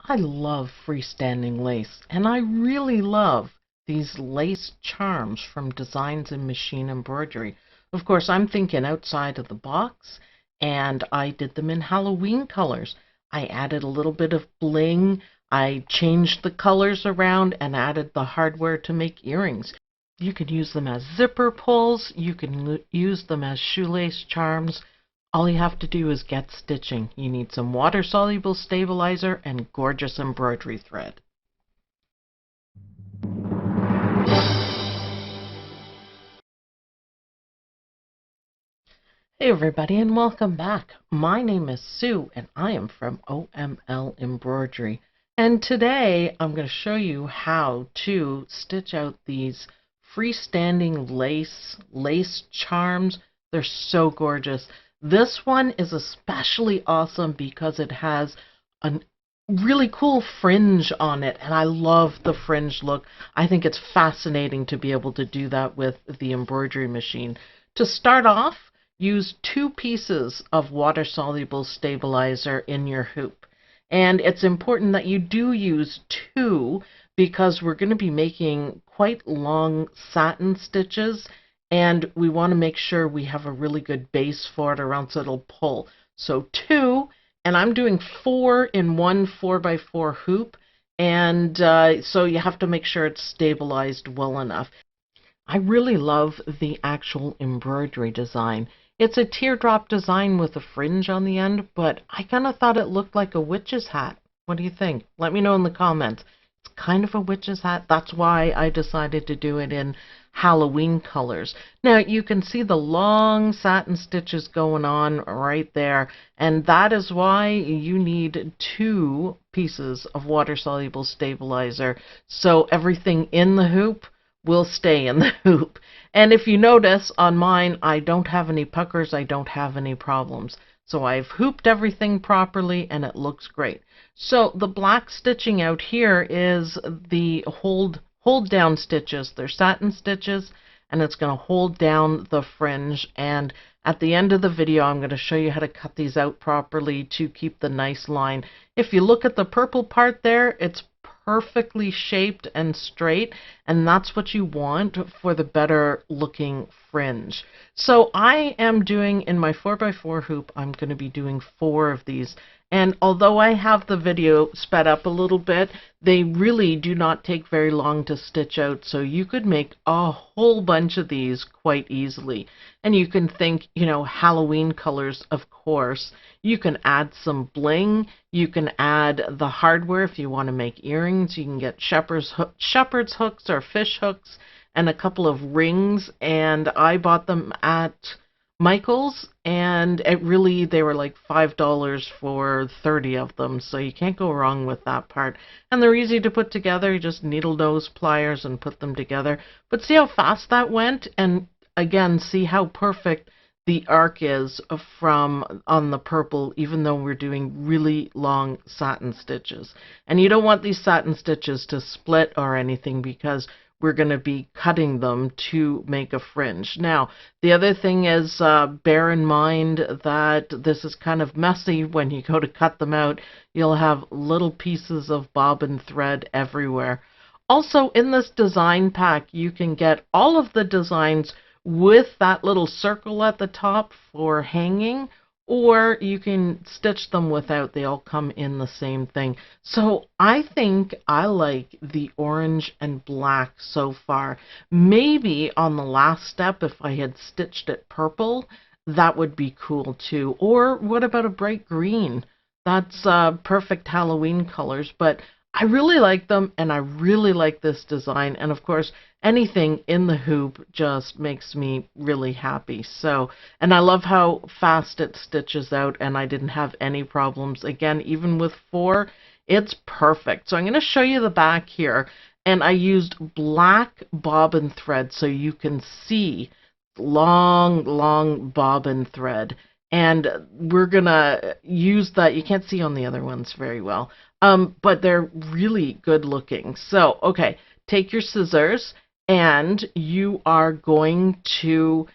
I love freestanding lace, and I really love these lace charms from Designs in Machine Embroidery. Of course, I'm thinking outside of the box, and I did them in Halloween colors. I added a little bit of bling, I changed the colors around, and added the hardware to make earrings. You can use them as zipper pulls, you can use them as shoelace charms. All you have to do is get stitching. You need some water-soluble stabilizer and gorgeous embroidery thread. Hey everybody, and welcome back. My name is Sue and I am from OML Embroidery. And today I'm going to show you how to stitch out these freestanding lace charms. They're so gorgeous. This one is especially awesome because it has a really cool fringe on it, and I love the fringe look. I think it's fascinating to be able to do that with the embroidery machine. To start off, use 2 pieces of water-soluble stabilizer in your hoop. And it's important that you do use 2 because we're going to be making quite long satin stitches, and we want to make sure we have a really good base for it or else it'll pull. So 2, and I'm doing 4 in one 4x4 hoop, and so you have to make sure it's stabilized well enough. I really love the actual embroidery design. It's a teardrop design with a fringe on the end, but I kind of thought it looked like a witch's hat. What do you think? Let me know in the comments. It's kind of a witch's hat. That's why I decided to do it in Halloween colors. Now you can see the long satin stitches going on right there, and that is why you need 2 pieces of water-soluble stabilizer, so everything in the hoop will stay in the hoop. And if you notice on mine, I don't have any puckers, I don't have any problems. So I've hooped everything properly and it looks great. So the black stitching out here is the hold down stitches. They're satin stitches, and it's going to hold down the fringe. And at the end of the video, I'm going to show you how to cut these out properly to keep the nice line. If you look at the purple part there, it's perfectly shaped and straight, and that's what you want for the better looking fringe. So I am doing, in my 4x4 hoop, I'm going to be doing 4 of these. And although I have the video sped up a little bit, they really do not take very long to stitch out, so you could make a whole bunch of these quite easily. And you can think, you know, Halloween colors, of course. You can add some bling. You can add the hardware if you want to make earrings. You can get shepherd's hooks or fish hooks and a couple of rings. And I bought them at Michael's, and they were like $5 for 30 of them, so you can't go wrong with that part. And they're easy to put together. You just needle nose pliers and put them together. But see how fast that went? And again, see how perfect the arc is from on the purple, even though we're doing really long satin stitches. And you don't want these satin stitches to split or anything because we're going to be cutting them to make a fringe. Now, the other thing is, bear in mind that this is kind of messy when you go to cut them out. You'll have little pieces of bobbin thread everywhere. Also, in this design pack, you can get all of the designs with that little circle at the top for hanging, or you can stitch them without. They all come in the same thing. So I think I like the orange and black so far. Maybe on the last step, if I had stitched it purple, that would be cool too. Or what about a bright green? That's perfect Halloween colors, but I really like them, and I really like this design. And of course, anything in the hoop just makes me really happy. So, and I love how fast it stitches out, and I didn't have any problems. Again, even with 4, it's perfect. So I'm going to show you the back here, and I used black bobbin thread so you can see long bobbin thread. And we're going to use that. You can't see on the other ones very well. But they're really good looking. So, okay, take your scissors and you are going to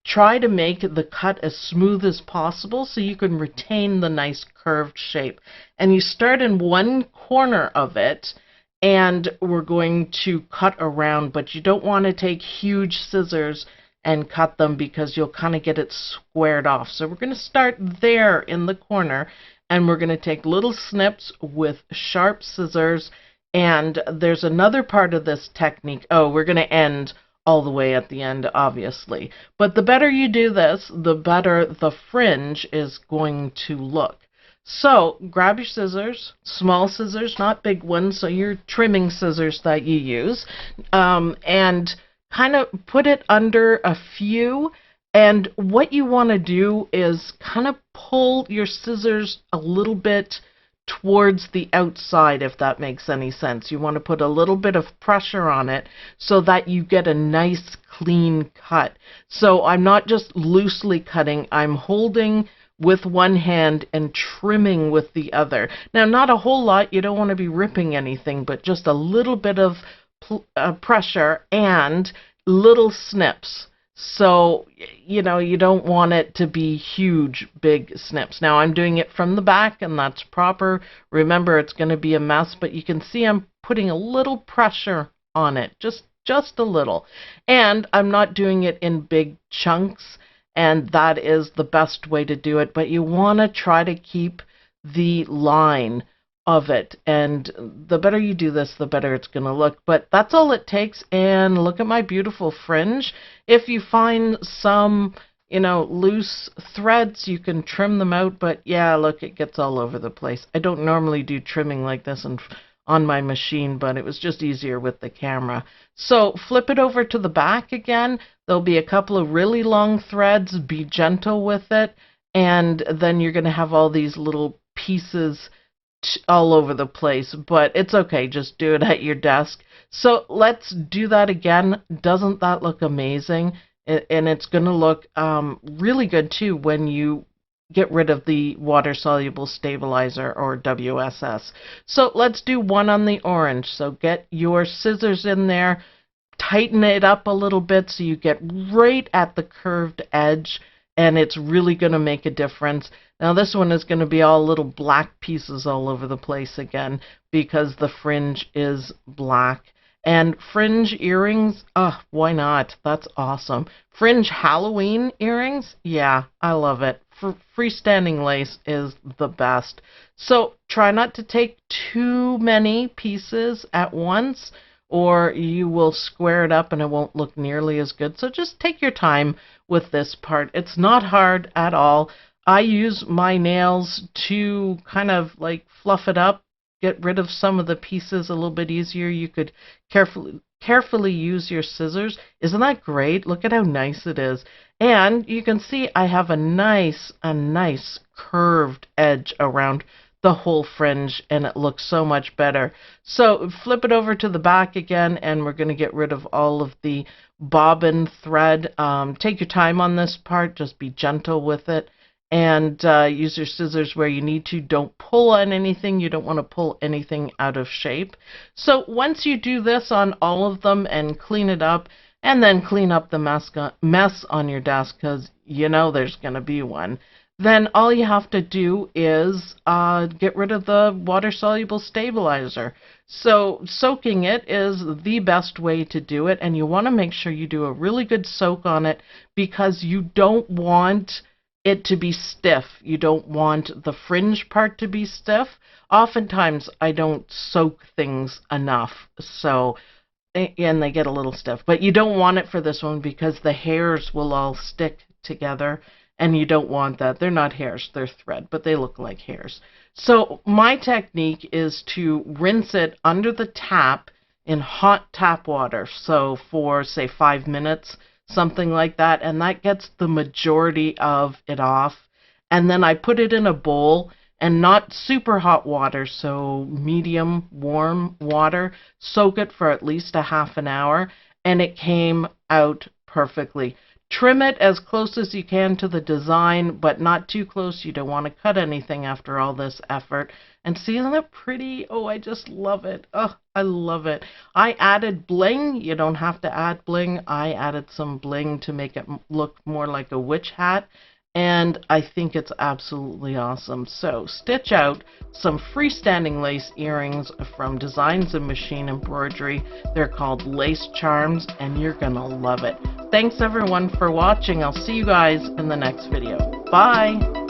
try to make the cut as smooth as possible so you can retain the nice curved shape. And you start in one corner of it, and we're going to cut around, but you don't want to take huge scissors and cut them because you'll kind of get it squared off. So we're going to start there in the corner, and we're going to take little snips with sharp scissors. And there's another part of this technique. Oh, we're going to end all the way at the end, obviously. But the better you do this, the better the fringe is going to look. So grab your scissors, small scissors, not big ones, so your trimming scissors that you use, and kind of put it under a few. And what you want to do is kind of pull your scissors a little bit towards the outside, if that makes any sense. You want to put a little bit of pressure on it so that you get a nice clean cut. So I'm not just loosely cutting, I'm holding with one hand and trimming with the other. Now, not a whole lot, you don't want to be ripping anything, but just a little bit of pressure and little snips. So, you know, you don't want it to be huge, big snips. Now, I'm doing it from the back, and that's proper. Remember, it's going to be a mess, but you can see I'm putting a little pressure on it, just a little. And I'm not doing it in big chunks, and that is the best way to do it. But you want to try to keep the line of it, and the better you do this, the better it's going to look. But that's all it takes. And look at my beautiful fringe. If you find some, you know, loose threads, you can trim them out, but yeah, look, it gets all over the place. I don't normally do trimming like this on my machine, but it was just easier with the camera. So flip it over to the back again. There'll be a couple of really long threads. Be gentle with it, and then you're going to have all these little pieces all over the place, but it's okay, just do it at your desk. So let's do that again. Doesn't that look amazing? And it's going to look really good too when you get rid of the water soluble stabilizer, or WSS. So let's do one on the orange. So get your scissors in there, tighten it up a little bit so you get right at the curved edge, and it's really going to make a difference. Now this one is going to be all little black pieces all over the place again because the fringe is black. And fringe earrings, why not? That's awesome. Fringe Halloween earrings, yeah, I love it. Freestanding lace is the best. So try not to take too many pieces at once, or you will square it up and it won't look nearly as good. So just take your time with this part. It's not hard at all. I use my nails to kind of like fluff it up, get rid of some of the pieces a little bit easier. You could carefully use your scissors. Isn't that great? Look at how nice it is. And you can see I have a nice curved edge around the whole fringe, and it looks so much better. So flip it over to the back again, and we're going to get rid of all of the bobbin thread. Take your time on this part, just be gentle with it, and use your scissors where you need to. Don't pull on anything. You don't want to pull anything out of shape. So once you do this on all of them and clean it up, and then clean up the mess on your desk, because you know there's going to be one, then all you have to do is get rid of the water-soluble stabilizer. So soaking it is the best way to do it, and you want to make sure you do a really good soak on it because you don't want it to be stiff. You don't want the fringe part to be stiff. Oftentimes I don't soak things enough, so and they get a little stiff. But you don't want it for this one because the hairs will all stick together, and you don't want that. They're not hairs, they're thread, but they look like hairs. So my technique is to rinse it under the tap in hot tap water. So for, say, 5 minutes, something like that, and that gets the majority of it off. And then I put it in a bowl, and not super hot water, so medium warm water. Soak it for at least a half an hour, and it came out perfectly. Trim it as close as you can to the design, but not too close. You don't want to cut anything after all this effort. And see, isn't it pretty? Oh, I just love it. Oh, I love it. I added bling. You don't have to add bling. I added some bling to make it look more like a witch hat. And I think it's absolutely awesome. So stitch out some freestanding lace earrings from Designs in Machine Embroidery. They're called lace charms, and you're gonna love it. Thanks everyone for watching. I'll see you guys in the next video. Bye!